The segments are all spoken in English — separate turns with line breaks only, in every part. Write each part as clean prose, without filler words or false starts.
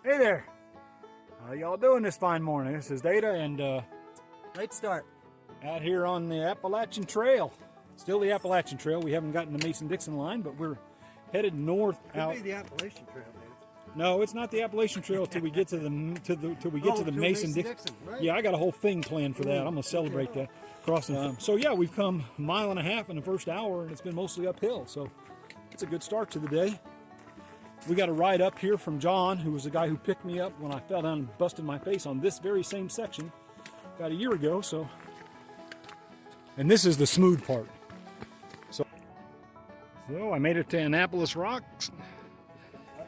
Hey there! How y'all doing this fine morning? This is Data and
Great start.
out here on the Appalachian Trail. Still the Appalachian Trail. We haven't gotten the Mason-Dixon line, but we're headed north out.
Could be the Appalachian Trail, man.
No, it's not the Appalachian Trail till we get to the Mason-Dixon.
Right?
Yeah, I got a whole thing planned for that. I'm gonna celebrate that crossing. So yeah, we've come a mile and a half in the first hour, and it's been mostly uphill. So it's a good start to the day. We got a ride up here from John, who was the guy who picked me up when I fell down and busted my face on this very same section about a year ago. So, and this is the smooth part. So I made it to Annapolis Rocks,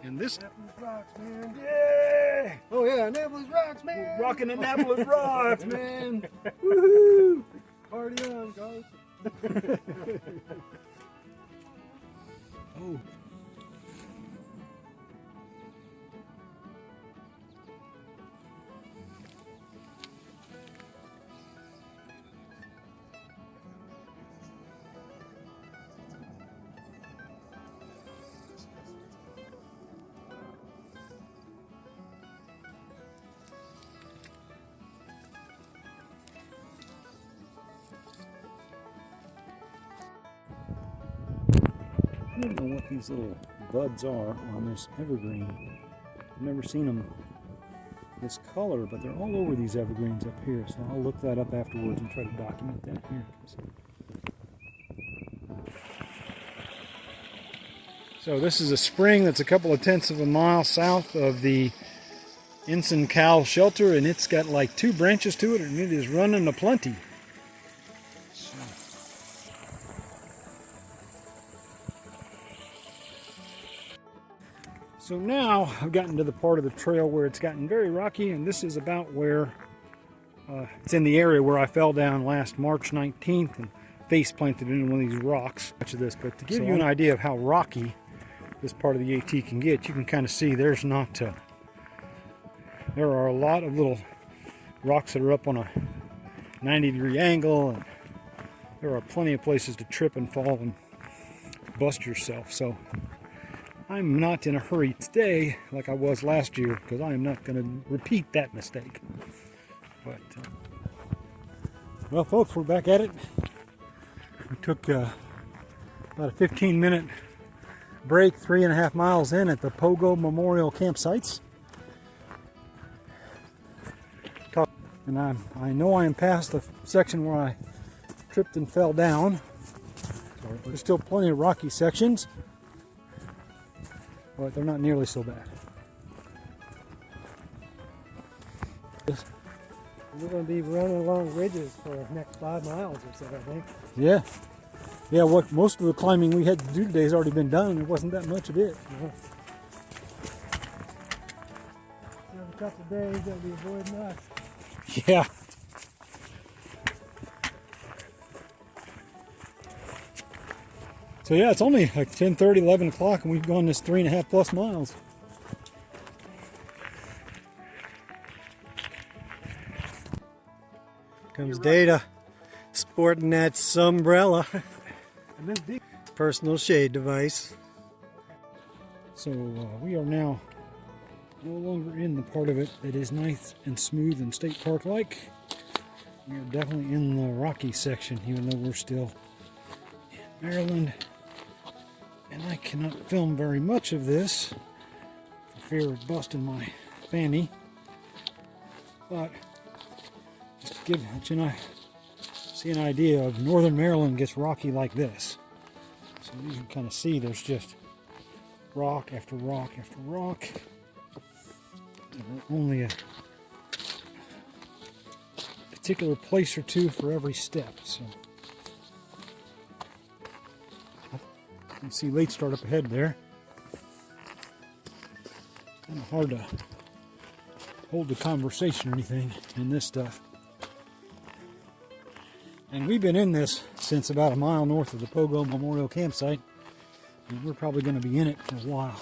and this.
Annapolis Rocks, man.
Yeah!
Oh yeah, Annapolis Rocks, man.
We're rocking Annapolis Rocks, man. Woohoo!
Party on, guys.
Oh. I don't know what these little buds are on this evergreen. I've never seen them this color, but they're all over these evergreens up here. So I'll look that up afterwards and try to document that here. So this is a spring that's a couple of tenths of a mile south of the Ensign Cowell Shelter, and it's got like 2 branches to it, and it is running aplenty. So now I've gotten to the part of the trail where it's gotten very rocky, and this is about where it's in the area where I fell down last March 19th and face planted into one of these rocks. Much of this, but to give you an idea of how rocky this part of the AT can get, you can kind of see there's not. There are a lot of little rocks that are up on a 90-degree angle, and there are plenty of places to trip and fall and bust yourself. So I'm not in a hurry today like I was last year, because I am not going to repeat that mistake. But, well, folks, we're back at it. We took about a 15-minute break, 3.5 miles in at the Pogo Memorial Campsites. And I know I am past the section where I tripped and fell down. There's still plenty of rocky sections, but they're not nearly so bad.
We're going to be running along ridges for the next 5 miles or so, I think.
Yeah. Yeah, what most of the climbing we had to do today has already been done. There wasn't that much of it.
Another couple of days they'll be avoiding us.
Yeah. So yeah, it's only like 10:30, 11 o'clock, and we've gone this 3.5 plus miles.
Comes Data, sporting that umbrella. Personal shade device.
So we are now no longer in the part of it that is nice and smooth and state park like. We are definitely in the rocky section, even though we're still in Maryland. And I cannot film very much of this for fear of busting my fanny. But just to give you see an idea of northern Maryland gets rocky like this. So you can kind of see there's just rock after rock after rock. There are only a particular place or two for every step. So you can see late start up ahead there. Kind of hard to hold the conversation or anything in this stuff. And we've been in this since about a mile north of the Pogo Memorial Campsite, and we're probably going to be in it for a while.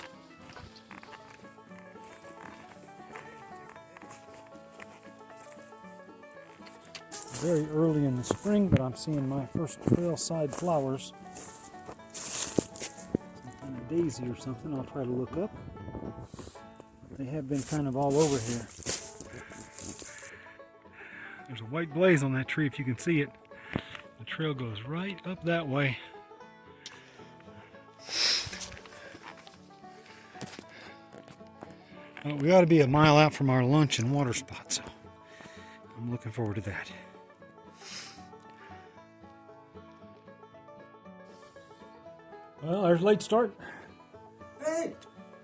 Very early in the spring, but I'm seeing my first trailside flowers. Some kind of daisy or something I'll try to look up. They have been kind of all over here. There's a white blaze on that tree if you can see it. The trail goes right up that way. We ought to be a mile out from our lunch and water spot, so I'm looking forward to that. Well, there's a late start.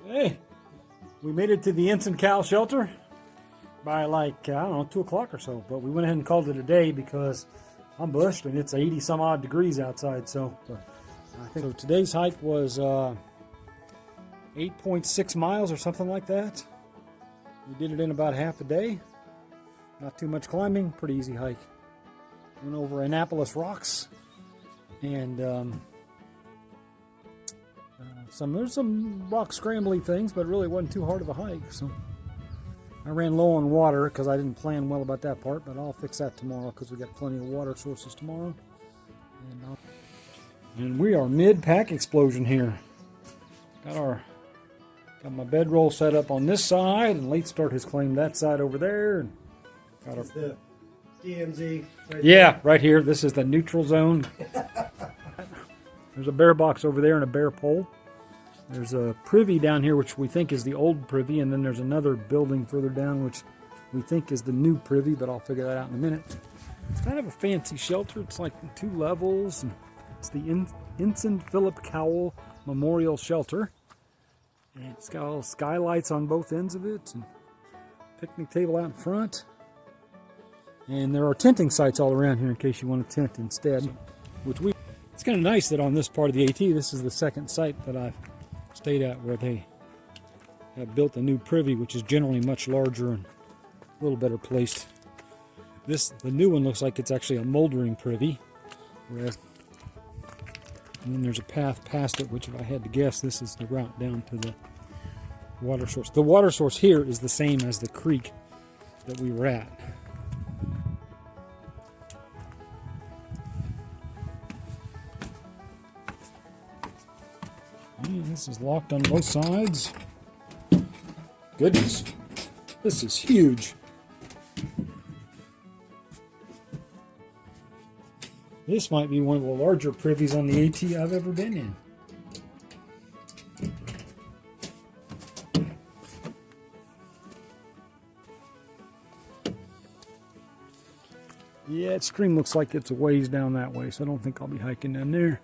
Hey! We made it to the Ensign Cowell Shelter by like, I don't know, 2 o'clock or so. But we went ahead and called it a day because I'm bushed and it's 80 some odd degrees outside. So I think so today's hike was 8.6 miles or something like that. We did it in about half a day. Not too much climbing, pretty easy hike. Went over Annapolis Rocks and there's some rock scrambly things, but it really wasn't too hard of a hike. So I ran low on water because I didn't plan well about that part, but I'll fix that tomorrow because we got plenty of water sources tomorrow. And we are mid-pack explosion here. Got my bedroll set up on this side, and Late Start has claimed that side over there. And got our
The DMZ.
Right here. This is the neutral zone. There's a bear box over there and a bear pole. There's a privy down here, which we think is the old privy, and then there's another building further down, which we think is the new privy, but I'll figure that out in a minute. It's kind of a fancy shelter. It's like 2 levels. And it's the Ensign Cowell Memorial Shelter. And it's got all skylights on both ends of it, and picnic table out in front. And there are tenting sites all around here in case you want to tent instead. It's kind of nice that on this part of the AT, this is the second site that I've stayed at where they have built a new privy, which is generally much larger and a little better placed. The new one looks like it's actually a moldering privy, and then there's a path past it, which if I had to guess, this is the route down to the water source. The water source here is the same as the creek that we were at. This is locked on both sides. Goodness, this is huge. This might be one of the larger privies on the AT I've ever been in. Yeah, that stream looks like it's a ways down that way, so I don't think I'll be hiking down there.